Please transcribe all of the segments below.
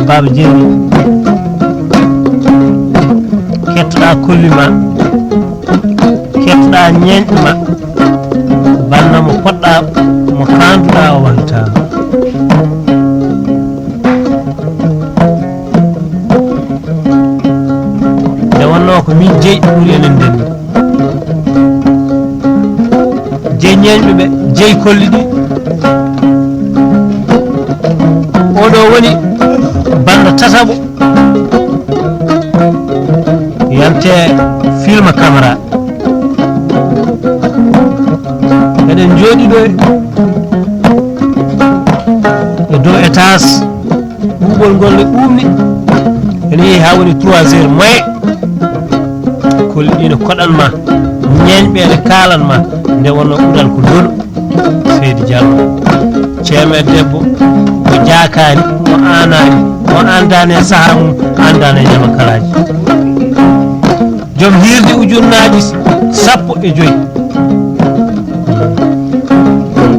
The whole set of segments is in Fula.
Baba Jeeni kettoɗa kolli ma kettoɗa ñeñƴe ma banna mo poɗɗa mo kanduɗa o wantama nde wonno ko min jeeyi ɓuuri enen ndenni jeeyi ñeñɓe ɓe jeeyi kolli ɗi oɗo woni banda tataɓo yante film caméra eɗen jooɗi ɗo e dow étage ɓuuɓol ngol ne ɓuumni ene yeehi ha woni 3 heures moye kolli ɗi ne koɗanma ñeñɓe ɗe kalanma nde wonno ɓuural ko dolo Seydi Diallo ceerno debbo mo jaakani mo anani mo andane saaha mum andane ñamakalaji joom hirde ujunnaji 15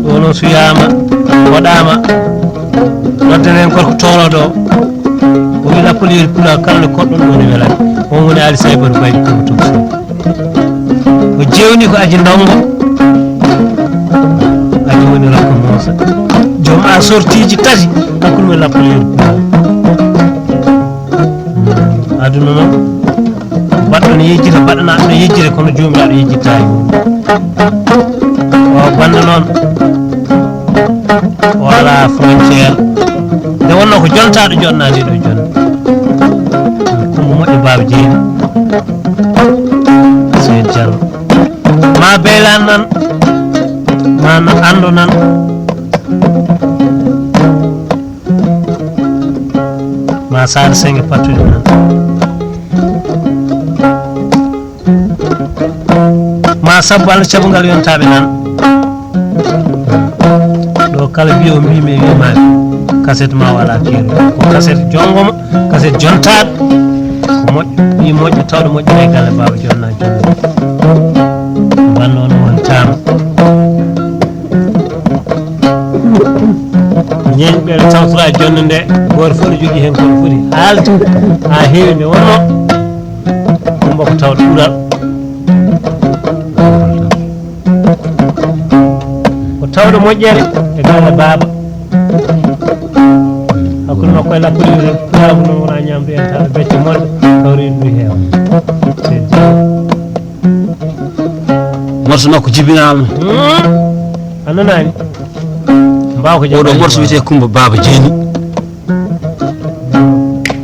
ɗono suyama waɗama noddenen gorko toroɗo o wi lappaliri pula kala nde koɗɗon ɗo ne welani on woni Ali Saybatu Baydi Coumba Touré o jewni ko aji ndongo aji woni rakka Moussa joom a sortiji tati hakkude men lappaliri pula aduna noon baɗɗo ne yejjita baɗanaɗo ne yejjire kono jomiraɗo yejjittaki o banda noon o ala frontiére nde wonno ko jontaɗo jonna nde ɗo jonna komo moƴƴo Baba Jeeni Seydi Diallo ma beylan nan ma ando nan ma Sara Sengue pattude nan ma sabbo Allah caɓogal yontaɓe nan ɗo kala mbiyo mbimi e wimaki cassette ma wala keeru ko cassette jongoma cassette jontaɗo ko moƴƴo ɓi moƴƴo tawɗo moƴƴere e galle Baba Jonna Jonni wanno on wontama ñeñɓeɗe tawtora jonde nde goto fof ne jogui hen kono foti haalde ha heewi nde wonno kumba ko tawɗo ɓuural ko tawɗo moƴƴere e galle Baba hakkude makko e lappalire pulago noon wona ñamde en taɓe becce moɗɗe tawri ndu heewa Seydi Diallo morso makko jibinama a nanani mbaw ko oɗo morso wiyete Coumba Baba Jeeni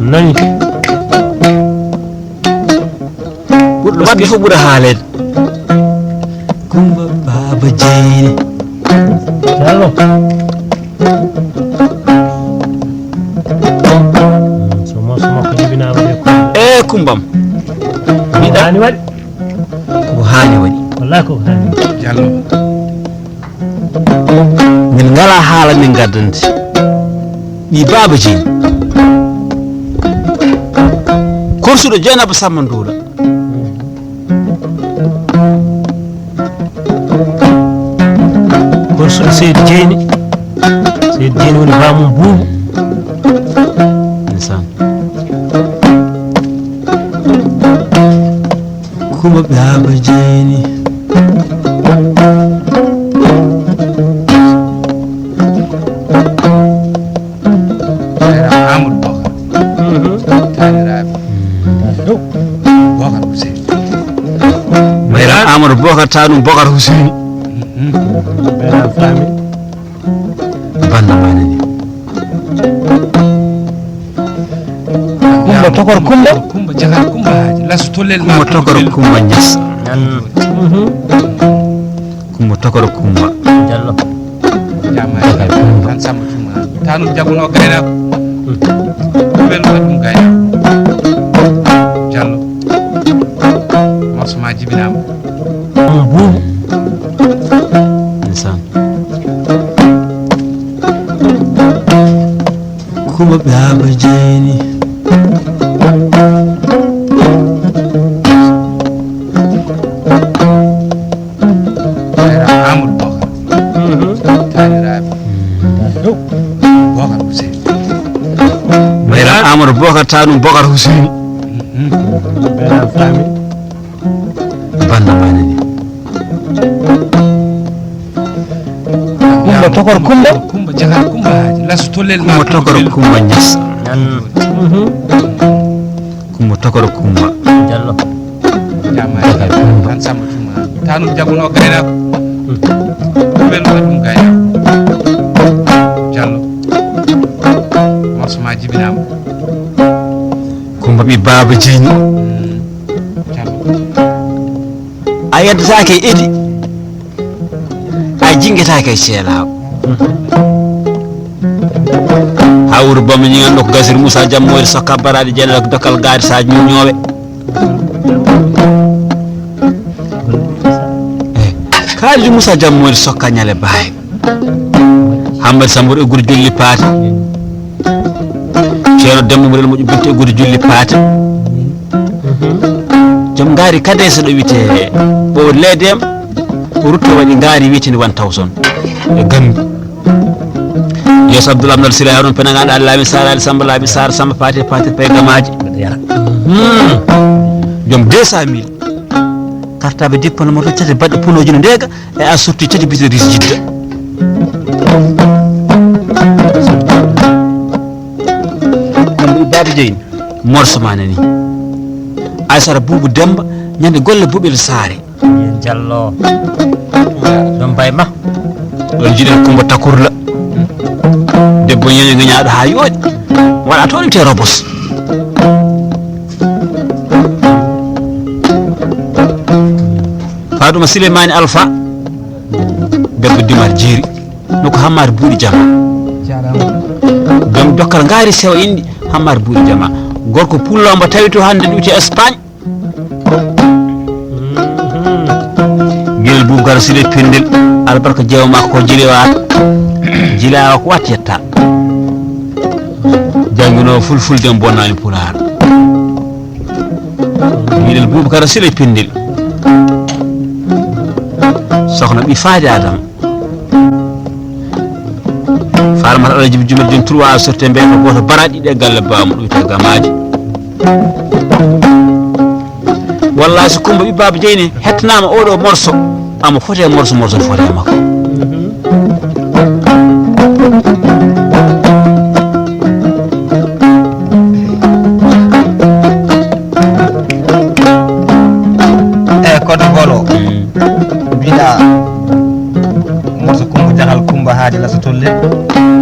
nani ɓurɗo wadde fof ɓuura haalede Coumba Baba Jeeni Diallo so morso makko jibinama de Coumbam hani waɗi ko hani waɗi wallahi ko hani Diallo min ngala haala min gaddante ɗi Baba Jeeni korsuɗo Dieynaba Samba Ndoulo korsuɗo Seydi Jeeni woni bamum Boubou ndeysaan Coumba Baba Jeeni Amadou Bokar taniraɓe Bokar Hussein mayra Amadou Bokar tanum Bokar Hussein ɓeɗa faami banda manani Coumba tokor Coumba Coumba jakar Coumba haji lasso tollel ma Coumba tokoro Coumba Niass Coumba tokoro Coumba Diallo jamaji tan Samba Tuma tanum jaguno gaynako ɓen waɗi ɗum gaynako Diallo morso ma jibinama Boubou ndeysaan Kumba Baba Jeyni Amadou Bokar taniraɓe Bokar Hussein Bayram Amadou Bokar tanum Bokar Hussein Bayram Fami banda manani Kumba Tokor Kumba Kumba Jagal Kumba Haji lasu tollel ma Kumba Tokor Kumba Ñas Kumba Tokor Kumba Jallo jamaji tan samba tuma tanum jaguno gaynako ɓen waɗum gaynako Diallo morso ma jibinama Kumba ɓi Baba Jeyni Diallo a yeddetake e Idi a jinguetake e ceelaw ha wuro bamma ñiganɗo ko Gasir Moussa Jammoyre sokka baraɗe jeeɗaɗo ko dokkal gaari saji ñoñoɓe Kalji Moussa Jammoyre sokka ñale baye Hammadi Sambour e guri jolli paate ceerno Demba Murel moƴo binti e guri jolli paate joom gaari kade so ɗo wiyete ɓo leedem o rutto waɗi gaari wiyetende 1000 e Gambi yeeso Abdoul Abdal Sila ha ɗon penagaɗo Allah laaɓi Sara Ali Samba laaɓi Sara Samba Paté Paté pay gamaji joom 200 000 kartaɓe dippano moto tati baɗɗe punoji no ndega e a sorti tati biteris jidda ɗum Baba Jeyni morso ma nani Aissata Boubou Demba ñande golle Boubel Saare Jallo ɗon bayma ɗon jiɗen Kumba Takurla debbo ñeño gañaɗo ha yooɗi waɗa toon wiyete robos Fadouma Souleymani Alpha debbo Dimar Jeeri noko Hammar Buuɗi Jama joom dokkal ngaari sewa indi Hammar Buuɗi Jama gorko pullombo tawi to hande ɗuuti Espagne guel Boubacar Sile Pendel albarka jeewa makko ko jilewata jilawa ko wat yetta jangguinowo fulfulde bonnani Pulaar guel Boubacar Sile Pendel sokhna ɓi faade Adama Faramata Alaji Jumel jon 3 sorte mbe ko goto baraɗi ɗe galle bawmo ɗuyte gamaji wallahi so Kumba ɓi Baba Jeyni hettanama oɗo morceau amo fote morceau ne fote makko kodo golo biɗa morso Kumba Jagal Kumba Haji lasa tolle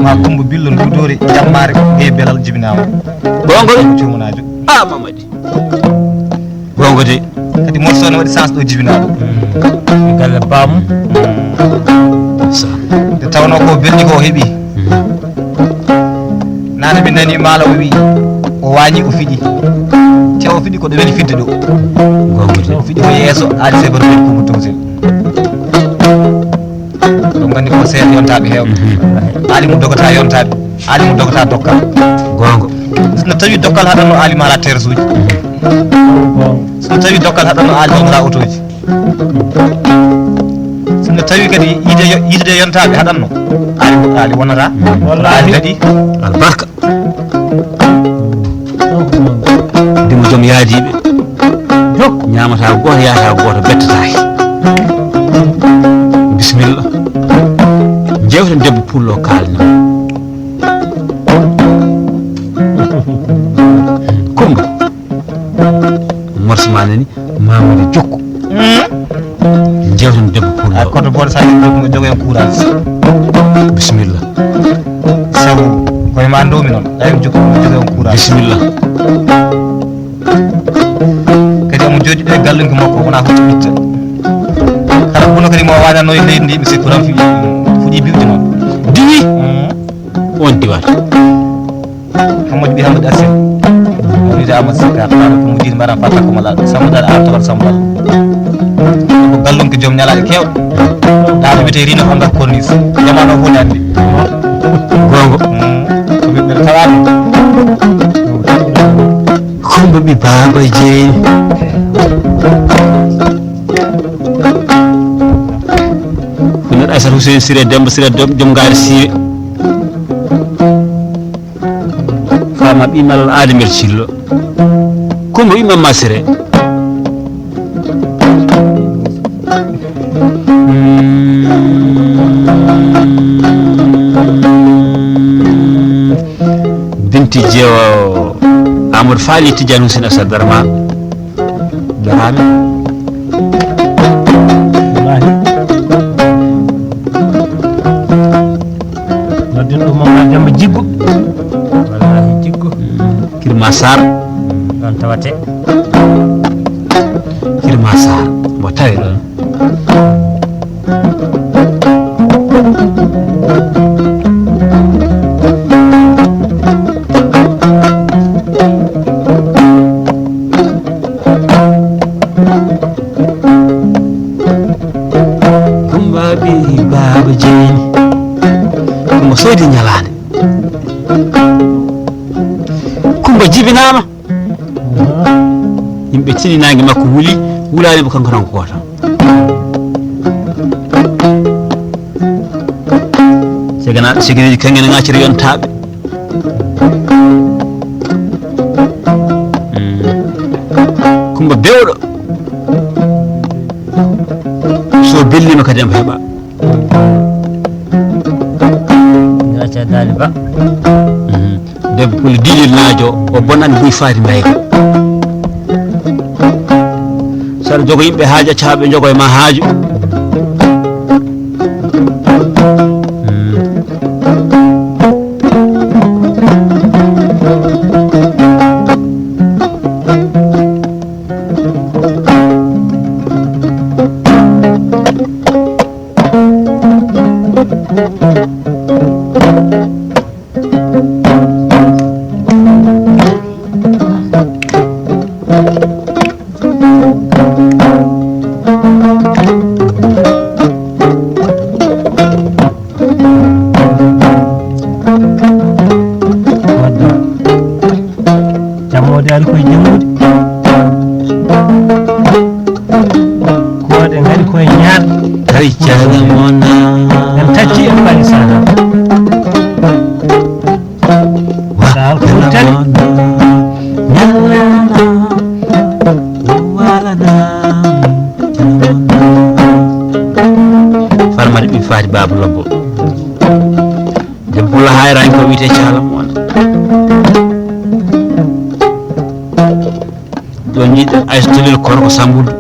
ma Kumba Billo Ndudori jammare e belal jibinama gongo de cumunajo Mamadi gongo de kadi morso ne waɗi sens ɗo jibinaɗo galle bamum nde tawno ko belɗi ko heeɓi nane mi nani maalaw wi o wañi o fiɗi te o fiɗi ko ɗo weli fidde ɗo gongo de o fiɗi ko yeeso aadi sebato ɓen Kumba Tawsel ɗum gandi ko seeɗa yontaɓe hewɓe aali mu dogata yontaɓe aali mu dogata dokkal gongo sono tawi dokkal haɗanno aali ma ala terre uji sono tawi dokkal haɗanno aali wonata auto ji sono tawi kadi yidde yontaɓe haɗanno aali wonata aali kadi albarka dimo joom yaadiɓe ñamata goto yahata goto bettataki bisimilla jewten debbo pullo kalnima Kumba morso ma nani Mamadou Jokku jewten debbo ay pullo koto boɗo sa jogo jogo en courage bisimilla sabu koye ma ndomi noon ɗaymi jogo en courage bisimilla kadi omo jooɗi ɗo e gallunki makko wona hoto ɓitta kala buno kadi mo waɗanno e leydi ndi yimɓe sikkuran fuɗi biwde noon diwi on diwata Hamadou ɓi Hamadou Arsène o wiyete Amadou Sikar taano ko mudiri mbaɗan fatta ko mala samudal a togal samudal ko gallunki joom ñalaɗe kewɗe ɗaɗo wiyete rino ko nder cornice jamano fof ne anndi gongo ko ɓiɓɓe tawaɗe Baba Jeeni Funet Aissata Hussein Siré Demba Siré Jom Gaari Siiwe Fama ɓimal Adamel Cillo Kumba ɓi Mamma Siré Binti Jeewo Amadou Faali Tidiane Hussein Assane Darma jarame wallahi noddin ɗum Mamma Demba Jiggo wallahi Jiggo Kirma Sarr ɗon tawate Kirma Sarr mo tawi ɗon Baba Jeeni Kumba soodi ñalaande Kumba jibinaama yimɓe tininaange makko wuli wulaani mo kanko tan ko goto siganeji kangene ŋaccere yontaaɓe Kumba bewɗo so bellima kadi emo heɓa gaca Dali Ba debbo poli dilel naajo o bonande buy faati mayga saɗa jogo yimɓe haaju acca ɓe jogo e ma haaju jammode ari koye jammude koɗe gari koye ñaar kay cagamona en tacci en mbaɗi sana sahal ko wurtani farmade ɓi faati Baba Lobbo debbo la hayrani ko wiyete calamona ɗon yiɗi Aissa Tolel kono ko Samboudou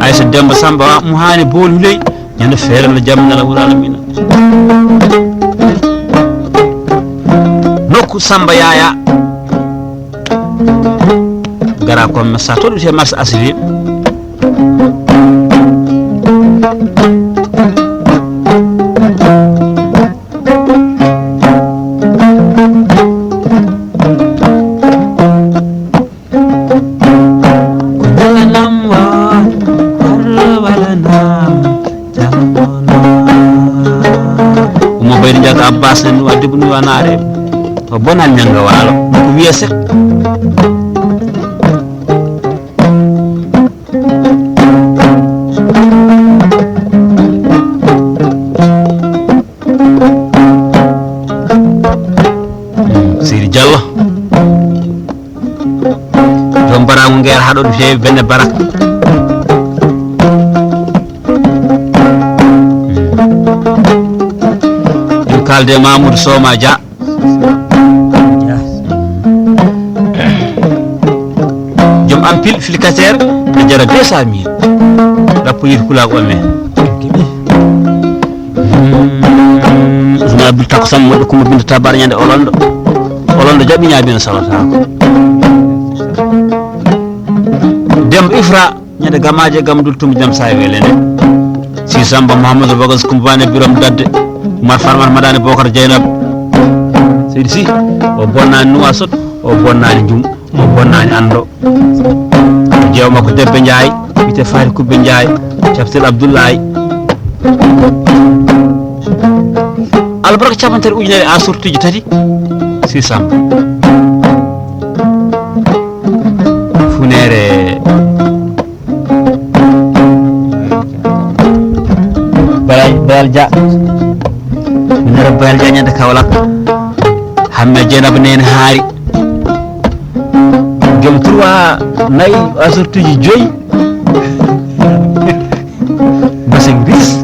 Aissa Demba Samba mo hani boolu ley ñande feere la jam nala wuro alamina nokku Samba Yaya gara comme ça to ɗum marché asili Umo bayri jaga Abbas en wadde bunu wanare o bonal nyanga walo ko wiye sek Siri Diallo jom baramu ngeer haɗo ɗum feewi benne barak kalde Mamoudou Soma Dia jom ampil filcateur ɓe jara 200 000 ɗappo yiti kulako men usman abdoul tako sam moɗo kuma binda tabar ñande olondo jaɓi ñaabino salotako dembo ifra ñande gamaje gamdul tumbi jam sawi welene si samba mouhamadou bagas kumbane birom dadde Umar Farmar Madani Bokar Jeynab Seydi Sy o bonnani Nouakchott o bonnani Ndioum o bonnani Ando jeew makko Debbe Ndiaye wiyete Fati Kubbe Ndiaye Captel Abdoulaye albarka capantere ujunere a sortuji tati 600 hunere bayal ja hunere bayal ja nyande Kaolack hamme jenab nen haari jom 3 nayi asortuji joyi basing bis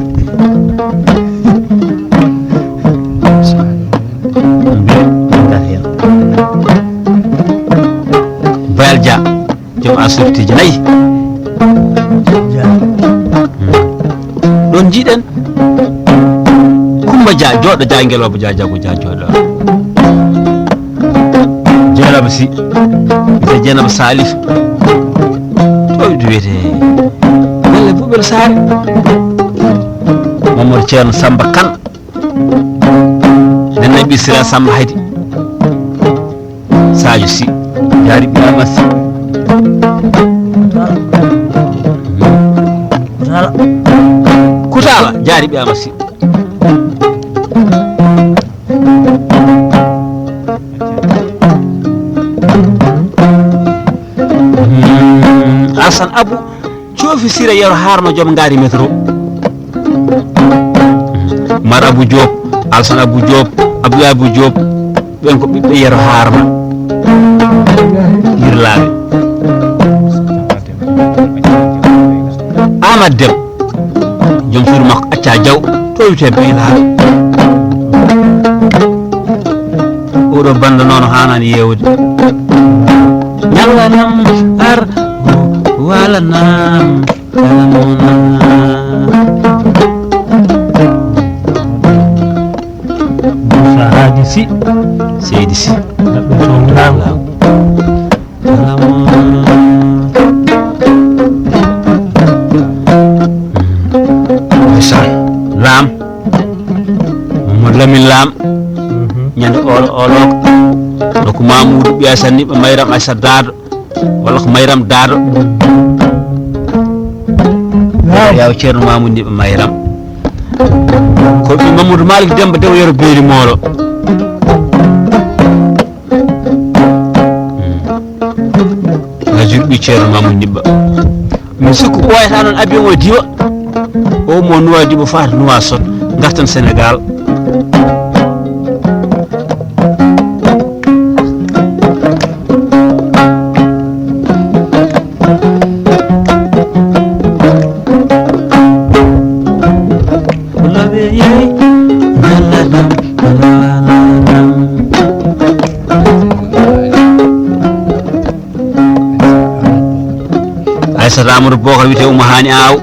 bayal ja jom asortuji nayi don jiiden kumba ja jodo ja ngelobo ja jago ja jodo jenab si ite jenab salif to duwete wala bubel sare Mamadou Thierno Samba Kane nenne bisira Samba Haydi Sadio si jari biyama si Kutala jari biyama si Asan Abu cofi sira yero harno jom ngari metro Mar Abu Diop Alsan Abu Diop Abdou Abu Diop ben ko bibbe yero harma yirlabe Amad Dem jom sur makko acca jaw to wite beylaabe oɗo banda noon hanani yewde ñallanam ar walanam kalamona Sahadi si seydi si kalamona Lam Mamadou Lamine Lam ñande olo ko Mamoudou biya sanni be Mayram Aïssa Dado walla ko Mayram Dado yaw Ceerno Mamoudou ni be Mayram ko bi Mamadou Malick Demba dew yero beeri molo ajur bi Ceerno Mamoudou Nibba mi sikku ko wayta non abion o diwa o mo nuwa dibo faata nuwa sot gartan Sénégal Aïssa Amadou Bokar wite Oumou Hani Aw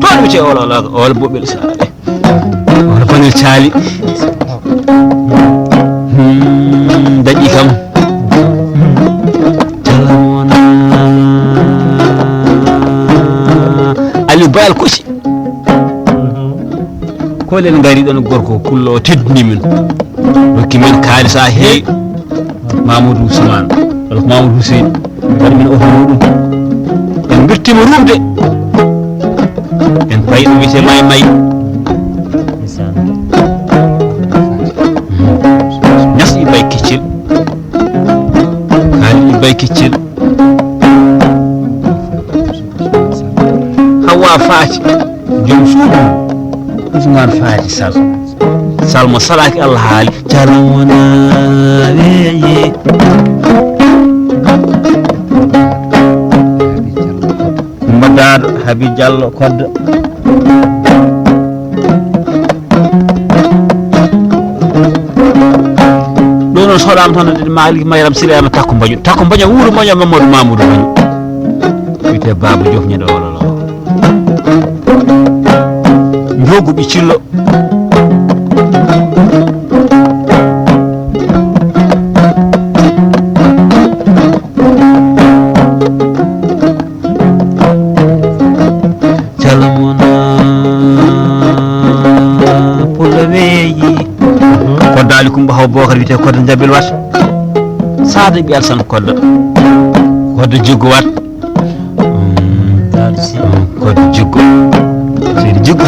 toon wite ol boɓel saade wala panel caali daƴi kam talamona Aliou Bayal Kosi kolen ngari ɗon gorko kullo o teddini min dokki men kaali sa heewi Mamadou Ousmane walla ko Mamadou Hussein waɗi min oto muɗum en birtima rumde en payi ɗo wiyete may ñas Ibay Keccel kaali Ibay Keccel Hawa Faati jom suudu Ousmane Faati Sall mo salaki Allah haali jaramona weeye Dado Habi Diallo Kodda ɗo noon soɗama tan de Malick Mayram Silama takko mbaño wuuro mbaño Mamadou Mamoudou mbaño wiyete Baba Diouf ñande ololo jogu ɓiccillo Kodda Ali Kumba Haw Bokar wiyete Kodda Jabil wat Sada ɓi Alsan Kodda Kodda Jiggo wat Kodda Jiggo Seydi Jiggo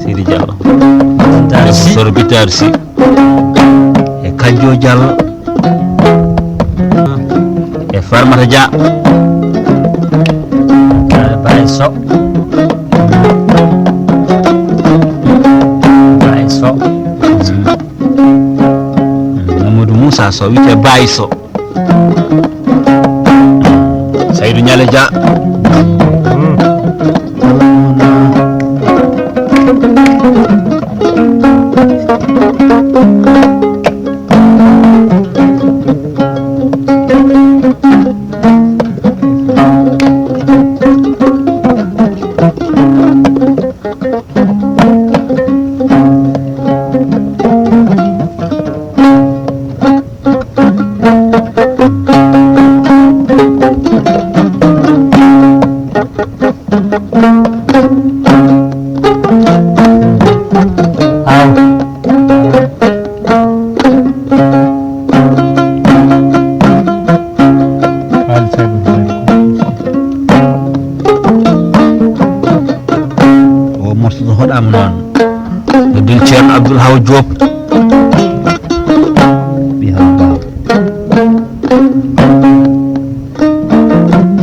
Seydi Diallo Soro Bitar Si e Kanjo Diallo Farmata Dia Baye So Mamadou Moussa Sow wiyete Baye Sow Saydou Niale Dia Abdoul Haw Diop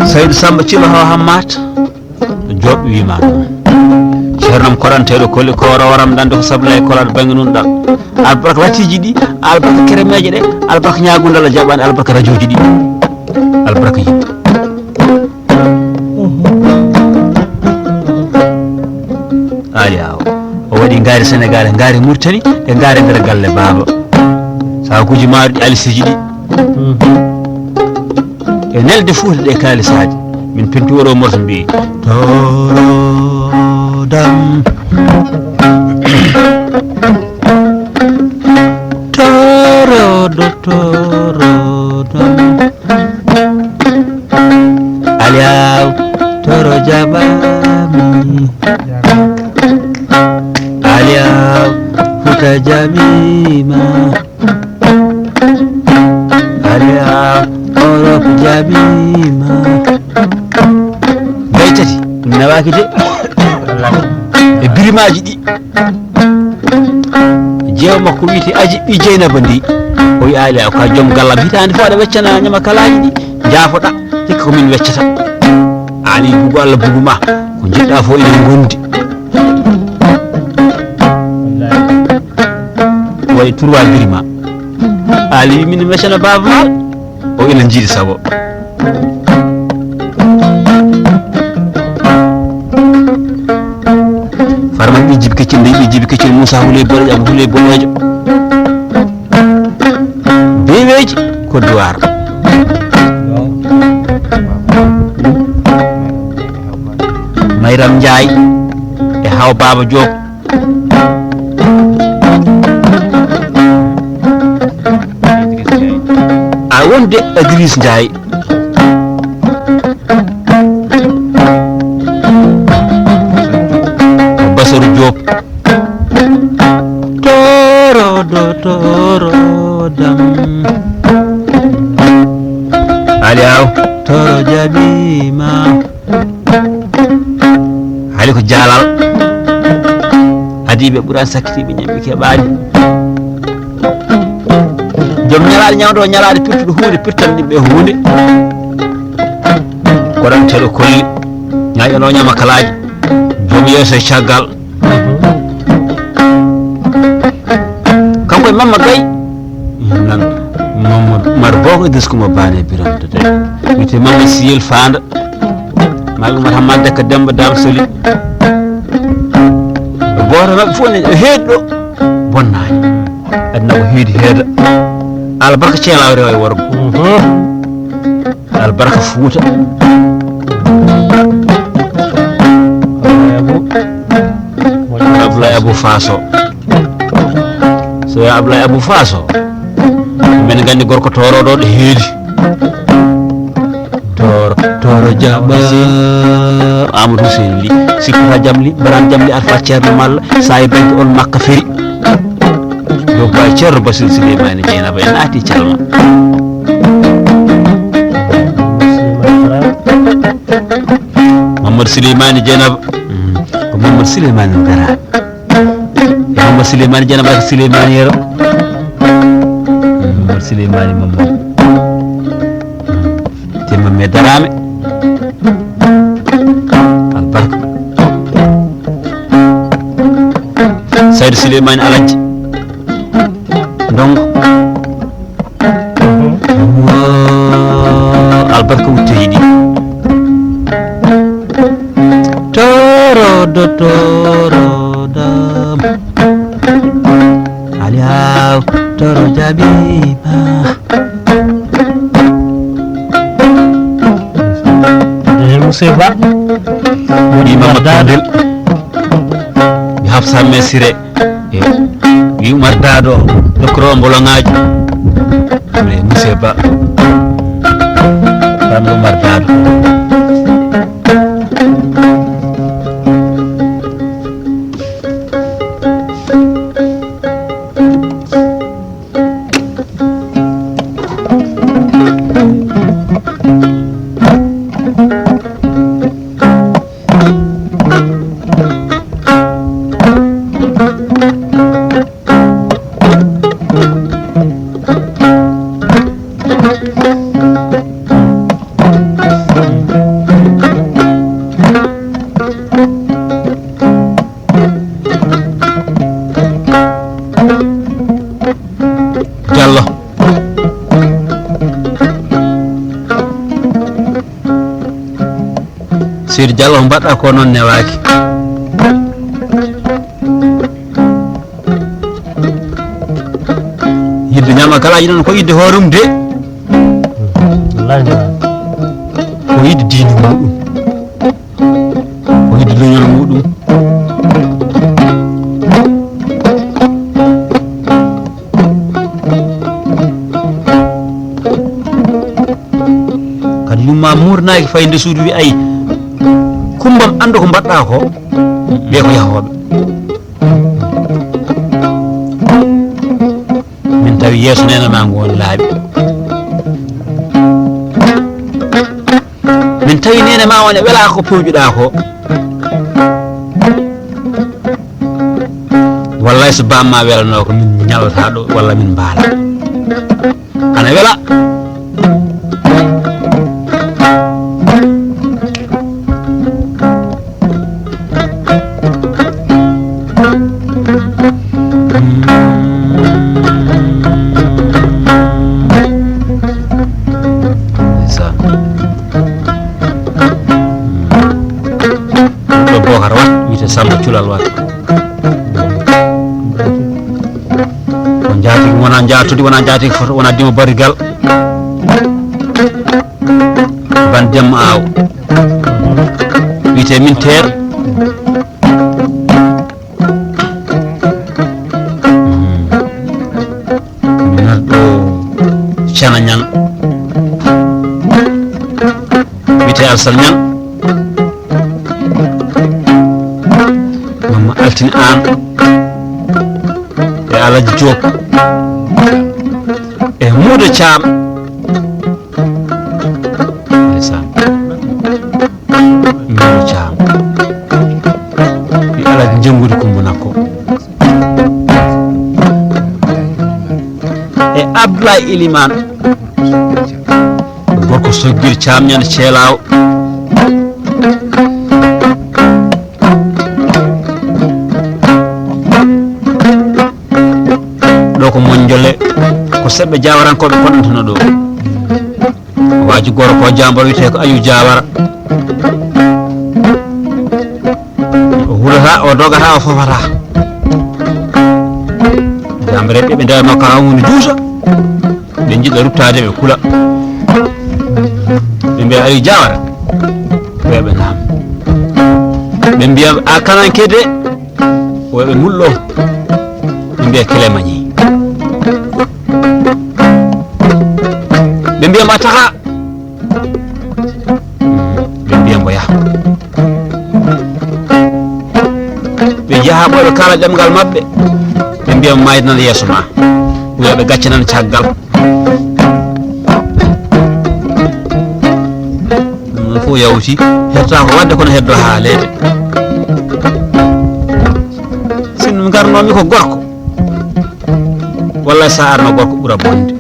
Saydou Samba Thilo Haw Hammat Diop wima ceernam koɗanteɗo kolli ko waram dande ko sabla e kolade banggue nun ɗal albarka watiji ɗi albarka keremeje ɗe albarka ñagundal a jaɓani albarka radio ji ɗi albarka yimɓe ali aw o waɗi gaari Sénégal e gaari Mauritanie e gaari nder galle Baba sakuji maruɗi alisiji ɗi e nelde Fouta ɗe kalisaji min penturo morto mbi torodam torodam aliaw toro jabami aliaw Fouta jamima aliaw Europe jamima baytati nawaki de e birimaji ɗi jeewa makko wiyete aji ɓi Dieynaba ndi o wi ali aw ka joom gallam hitande fo aɗa weccana ñama kalaji ɗi jaafoɗa hikka komin weccata ali bugu Allah buguma ko jiɗɗa fo ene gondi waɗi turwa birima ali wi min weccana baba ma o ina jiiɗi sago farma ɓi jibi keccel nde ɓi jibi keccel Moussa Houleye Boɗejo Abou Houleye Boɗejo beweji Côte d'Ivoire Mayram Ndiaye e Haw Baba Diop a wonde Idriss Ndiaye Bassirou Diop torodam aliaw toro jabima haali ko jaalal adiɓe ɓuran sakkitiɓe ñamɓe keɓani joom ñalaɗe ñawdo ñalaɗe pirtuɗo hunde pirtan ɗimɓe hunde koɗanteɗo kolli ñaƴano ñama kalaji joom yeeso e caggal kanko e Mamma Gaye nan Mamadou Boko Idriss Coumba Bane biramde de wiyete Mamadou Siyel Fanda maɓe Oumar Hamad Dekka Demba Dam Soli goto mabɓe fof ne heedi ɗo bonnani aduna ko heedi heeda albarka ceelaw rewa e worgo albarka Fouta Abdoulaye Abou Faso so wi Abdoulaye Abou Faso men gandi gorko toroɗo ɗo heedi toro jaɓa Amadou Hussein Ly sikkata jamli baran jamli arfa ceerno malla sa e banque on makka feri donc way ceerno Bassirou Souleymane Dieynaba en naati calma Mamadou Souleymane Dieynaba ko Mamadou Souleymane Dara e Mamadou Souleymane Dieynaba ko Souleymane yero Mamadou Souleymane Mamadou mamme darame albarka Saydou Souleymane Aladji ndongo albarka wutte yiɗi torodam aliyaw toro jabiba musidba woni mamadadel mi hafsamme sire e wi mardado dokro mbolongaji e musidba bamdo mardado Sir Diallo mbaɗɗa ko noon newaki yidde ñama kala yiɗon ko yidde hoorum de ko yidde diine muɗum ko yidde leñol muɗum kadi yumma murnaki fayde suudu wi ayi kumbam ando ko mbaɗɗa ko ɓe ko yahoɓe min tawi yeeso nena ma ngo won laaɓi min tawi nene ma wone wela ko pewjuɗa ko wallay so bamma welano ko min ñalata ɗo walla min mbaala ana wela Samba culal wat ko jaati wona jaatudi wona jaati foto wona dimo barigal ban dem aw wite min ter min do chana nyang wite alsal nyang altini an e Alaji Diop e Mouda Thiam ndeysaan Mouda Thiam e Alaji Jengudi Kumba Nakko e Abdoulaye Elimane gorko Soggir Thiam ñande Ceelaw ko monjole ko sebbe jawarankoɓe konɗantano ɗo waji goro ko jambor wiyete ko Ayu Jawara o hulata o dogata o fofata jambere ɓe ndewa makko ha hunde juusa ɓe jiɗɗa ruttade ɓe kula ɓe mbiya Ayu Jawara weɓe nam ɓe mbiya a kanankede weɓe mulɗo ɓe mbiya Kelemañi ɓe mbiyam a taha ɓe mbiyam o yaha ɓe jaha ɓoɓe kala ɗemgal maɓɓe ɓe mbiyam maydanan yeeso ma wiya ɓe gaccanan caggal ɗum fof yawti hettata ko wadde kono heddo haalede sin garnomi ko gorko walla sa arno gorko ɓuura bonde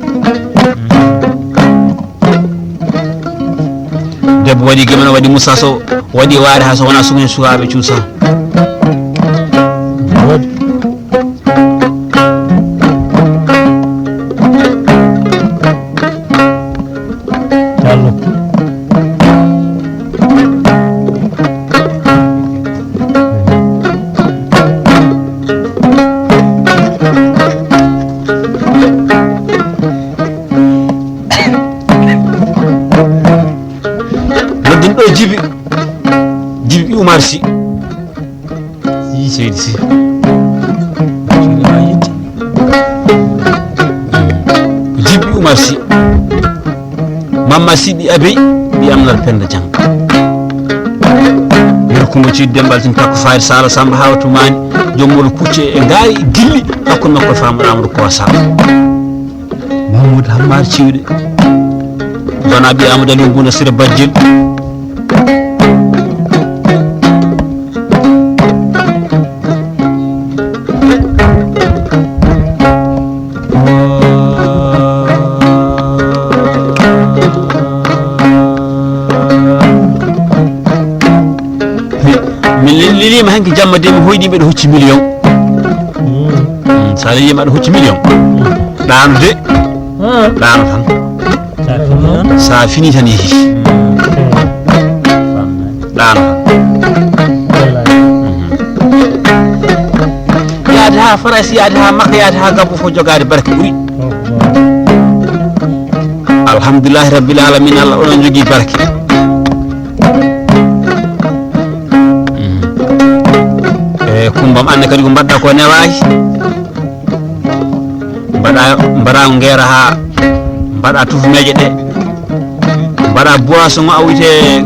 waɗi gemen waɗi Moussa Sow waɗi waade ha so wona sugen sukaɓe cuusa woodi Diallo noddin ɗo Djiby Oumar Sy seydi Sy Djiby Oumar Sy Mamma Sy ɗi abey ɗi amnal Penda Diang yerkumo ci dembal tin takko faari Sala Samba hawa tumani jommol kucce e ngaari gilli hakkude makko e Famara Amadou Kowa Sall Mamadou Hammar ciwɗe dona ɓi Amadou Ali Bouna Sira Badjel min lelima hanki jamma de mi hoyɗiɓe ɗo hocci million sa lelima aɗa hocci million ɗano de ɗano tan sa fini tan yeehi ɗano tan yaade ha France yaade ha Makka yaade ha Gabou fof jogade barke ɓuuri alhamdulillahi rabbil alamin Allah onon jogui barke kumbam anne kadi ko mbaɗɗa ko newaki mbaɗa ngeera ha mbaɗa tufumeje ɗe mbaɗa boisson a wiyete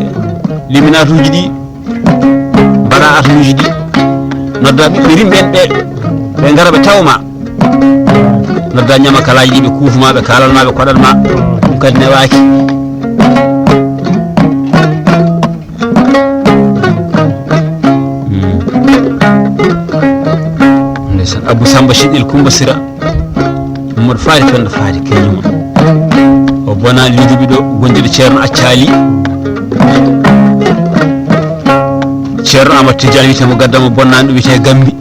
liminate uji ɗi mbaɗa atuji ɗi nodda ɓiɓɓe rimɓen ɓe gara ɓe tawma nodda ñama kalaji ɗi ɓe kuufuma ɓe kalanma ɓe koɗanma ɗum kadi newaki Abou Samba Sidil Coumba Sira Mamadou Fari Penda Fari keñuma o bona liduɓe ɗo gondiɗo ceerno Accali ceerno Amadou Tidiane wiyetemo gaddamo bonnani ɗo wiyete Gambi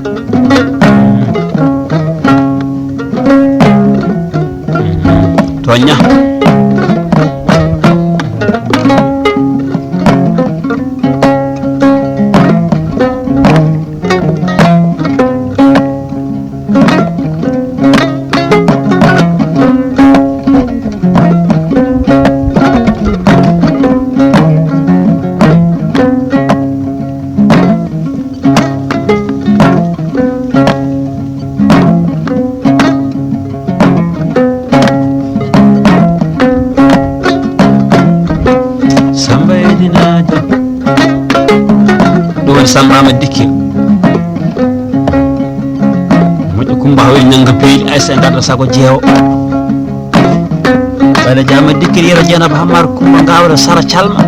toña Samba Amad Dikkil moƴƴo Coumba hawri nanga peyli aysa garda sago jeewo ɓayde jama Dikkil yero Dieynaba Hammar Coumba gawra Sara Calma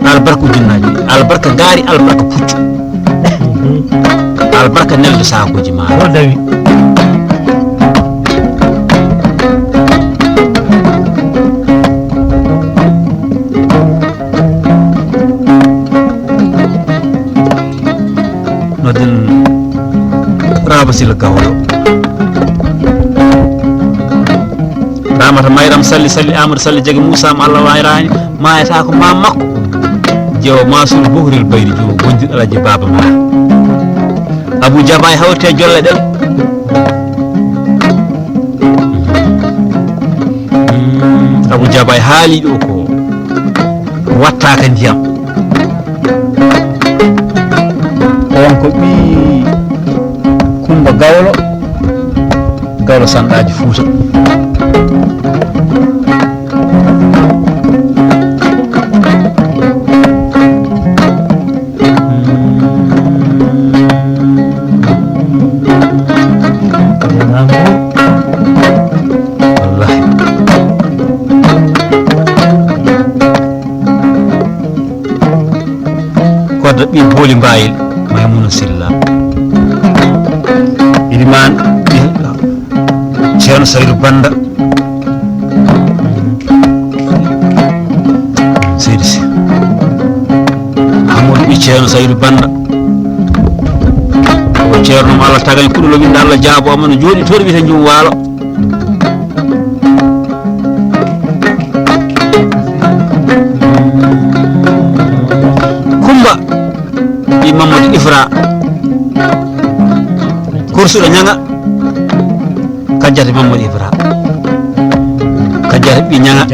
albarka ujunnaji albarka gaari albarka puccu albarka nelde sakuji ma o dawi Rabasila Gawlo Ramata Mayram Salli Amadou Salli jagi Moussa ma Allah wayrani mayata ko ma makko jeewo Masour Bohril Bayri jo gondiɗo Alaji Baba ma Abou Diaba hawte jolle ɗen Abou Diaba haali ɗo ko wattaka ndiyam on ko ɓi Coumba Gawlo sanɗaji Fouta wallahi koddo ɓi booli mbayil Maimouna Silla iliman ceerno Saydou Banda ɓi ceerno Saydou Banda o ceerno mo Allah tagani kuɗo winda Allah jaabo amma no jooɗi toon wiyete jum waalo Kumba ɓi Mamadou Ifra kursuɗo ñaga kajjata Mamadou Ifra kajjata ɓi ñaga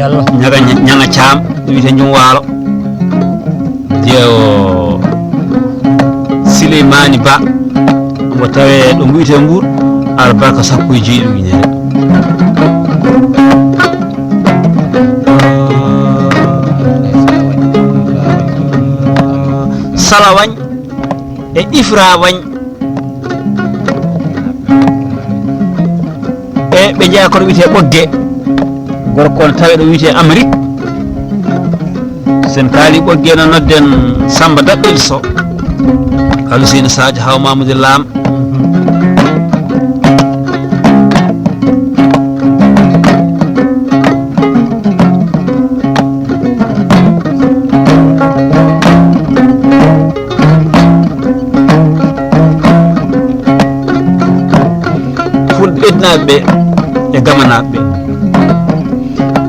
ñaga caam wiyete jum waalo jeewo Souleymani Ba mo tawe ɗo wiyete Mbour albarka sappo e jeeɗiɗi ñande Sala Wañ e Ifra Wañ e ɓe jeeya kono wiyete Ɓogge gorko on tawe ɗo wiyete Amérique sen kaali Ɓogge no nodden Samba Daɓɓel Sow Aluseyni Sadio Haw Mamadou Lam fulɓe ɓednaɓe ɓe e gamanaɓe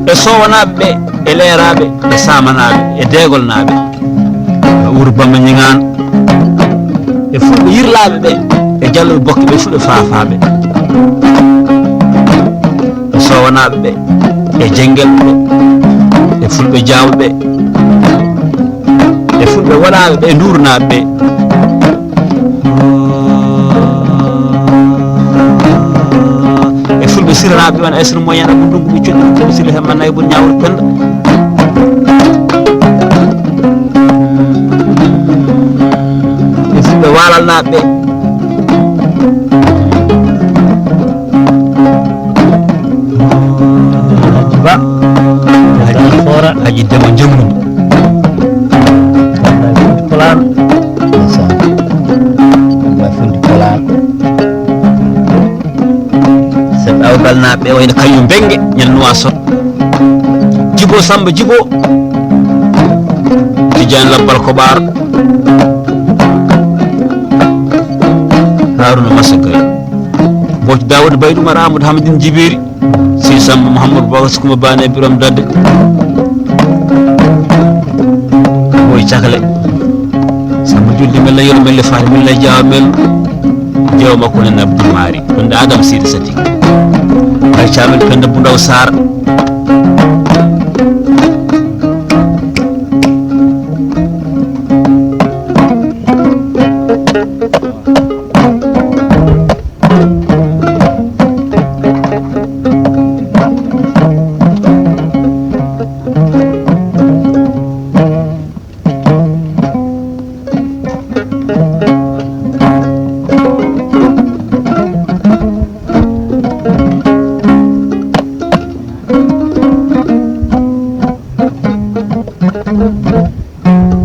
ɓe e sowanaɓe ɓe e leeraɓe e samanaɓe e deegolnaɓe e Wuro Bamba Ñingane e fulɓe yirlaɓe ɓe e jalluɓe bokke ɓe fulɓe faafaɓe e sowanaɓe ɓe e jenguelɓe ɓe e fulɓe jawɓe ɓe e fulɓe waɗaɓe ɓe e durnaɓe ɓe e fulɓe siranaɓe on aysno moyen aɓe ndungu ɓe coɗɗi koɓe sila hemma nayi bon ñawol penda e fulɓe walalnaɓe ɓe Haji Ba Haji Fora Haji Demo Jemmudi Plan ma fundi Polan sen awgal naɓe wayno kañum bengue ñannuwa sot Djibo Samba Djibo Tidiane Labbal Koɓar Harouna Massa Gaye Boto Daouda Baydou Oumar Amadou Hamadine Djibiri Si Samba Mouhamadou Bakar Kouma Bane Biram Dadde Boy Cakale Samba Julde Mella Yelo Melle Fati Mella Diawa Mello Jeewa makko nen Abdou Mari ɗon de Adama Sidi Sati ay Camel Penda Bundaw Sar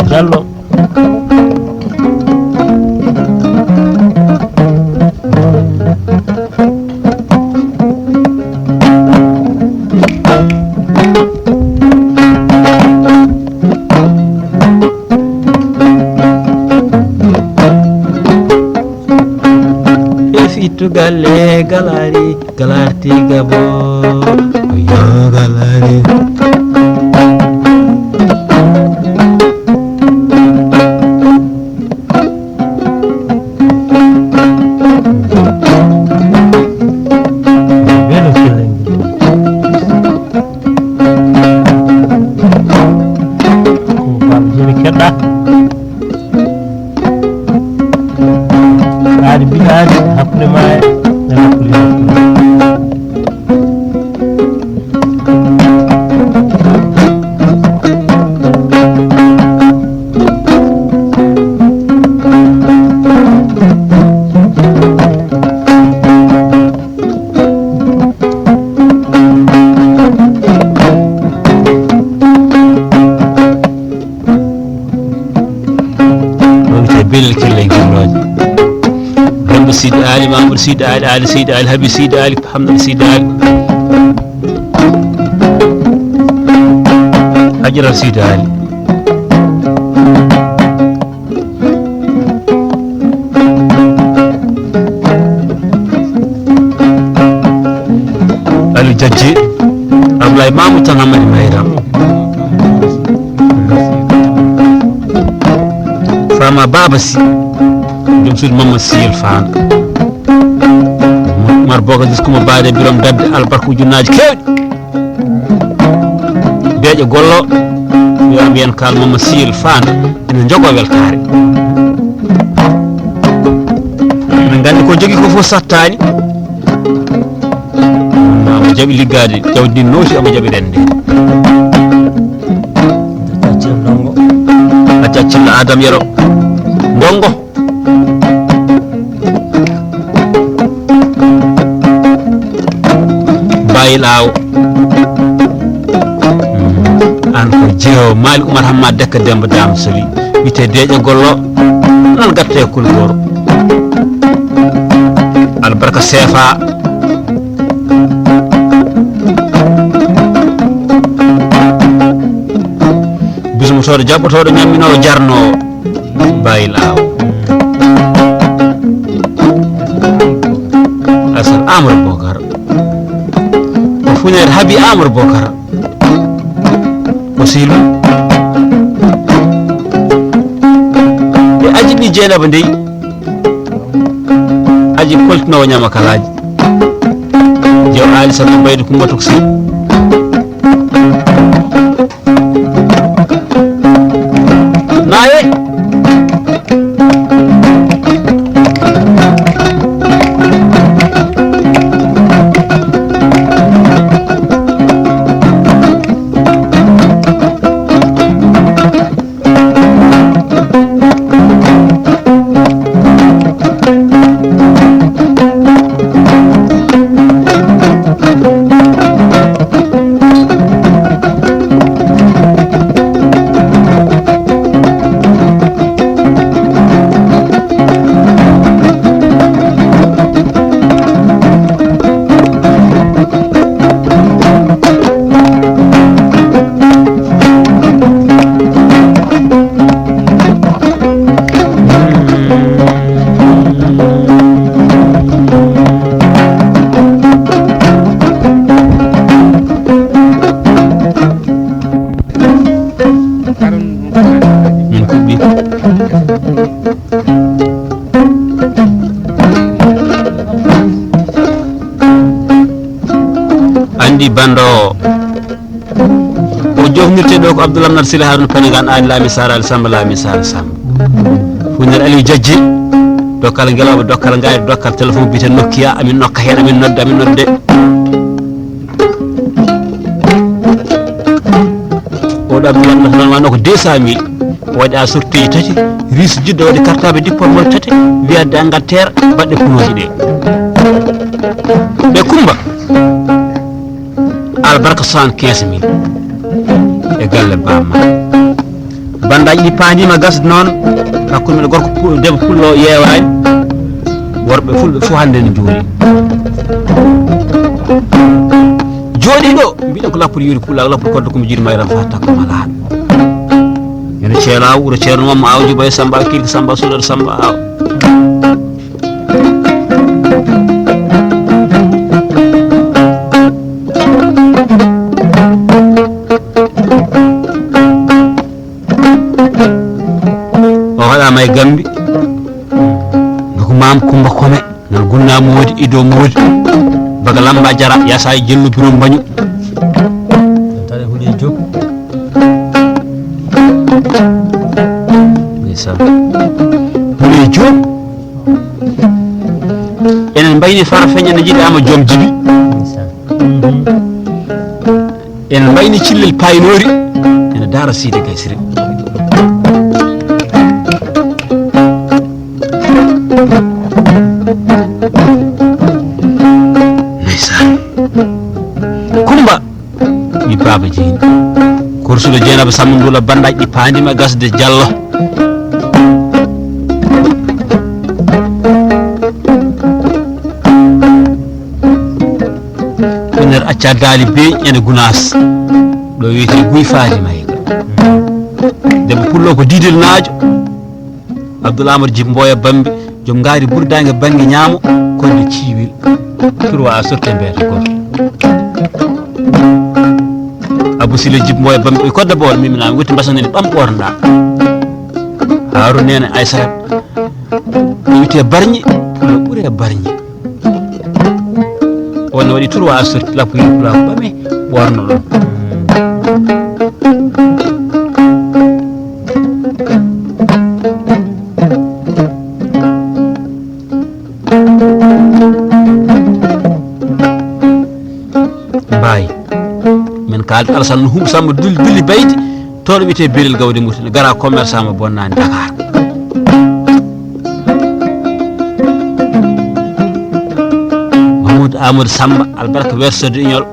Diallo Fitu galle galari galarti gabo yo galari Belo Kellengi ko bam jimi kedda aadi biɗaadi hakkunde ma e hakkude Belel Kellengi Demba Sidi Ali Mamadou Sidi Ali Ali Sidi Ali Habi Sidi Ali Hamdou Sidi Ali Hajara Sidi Ali wiyama Baba Sy joom suudu Mamadou Siyel Faan mar boga diskumo baade birom dabde albarka ujunnaji kewɗi beeƴo gollo yo mbiyen kal Mamadou Siyel Faan ene jogo weltare min gandi ko jogui ko fof sattani mo jaɓi liggade jawdi ndi nooti omo jaɓi rende acca cilla Adam Yero Ndongo Bayilaw an ko jeewo Mali Oumar Hamad Dekka Demba Dam Sali wite deeƴo gollo non gatte kulgoro albarka sefa bismutoɗo jaɓɓotoɗo ñamminowo jarnowo Bayilaw asal Amadou Bocar ko funere haabi Amadou Bocar ko silu e aji ɗi Dieynaba ndey aji koltinowo ñamakalaji jew Ali Samba Baydu Kumba Tuksi naye andi bando o jofnirteɗo ko Abdoul Amnar Sila Harouna Penegan Ali Lami Sara Ali Samba Lami Sara Samba funere Aliou Diadji dokkal ngeloɓe dokkal ngayde dokkal téléphone biyete Nokia amin nokka hen amin nodde oɗo Abdoul Amnar noon wanno ko 200.000 waɗi a sortie tati ris jiddo waɗi cartable dippotmol tati wiyade Angleterre baɗɗe kunoji ɗe ɓe Kumba albarka 75.000 e galle bamma bandaji ɗi pandima gasde noon hakkude men gorko debbo pullo yewani worɓe fulɓe fof hande ne jooɗi ɗo mbiɗen ko lappude yuri pullako lappude kodde komi jiiɗi mayram fa takko mala ene ceelaw wuro ceerno mamma awji baye Samba aw kilki Samba Soudar Samba aw o waɗama e Gambi noko mam Kumba Kome nan gunna moodi ido moodi baga lamba jara yasa e jellu biro mbañu tare huɗi jog ndeysaan huɗi jog enen mbayni fara feññene jiɗi ama joom jibi enen mbayni cillel paynori ene dara Sidi Gaysiri ndeysaan Kumba wi Baba Jeyni korsuɗo Dieynaba Samba Ndula bandaji ɗi pandima gasde Diallo ɓener acca daali beeñ ene Gounass ɗo wiyete Guy Faali Mayga debbo pullo ko Didel Naajo Abdoul Amadou Djib Mboya Bambi joom ngaari ɓurdange banggue ñaamo konde ciiwil turwa a sorte mbiyete goto Abou Sile Djib Mboya Bambi kodde bawol miminami wutti mbasaneni ɓam ɓornoɗa ha Harouna Nene Aissarat ɗo wiyete Bargny Pulo ɓuuri e Bargny wonno waɗi 3 a sorti lappuyi pulaar ɓame ɓorno ɗon mbayi min kalde Alassane Humbo Samba Dulli Baydi toɗo wiyete Belel Gawde Mauritanie gara commerçant mo bonnani Dakar Amadou Samba albarka verseur de Ignol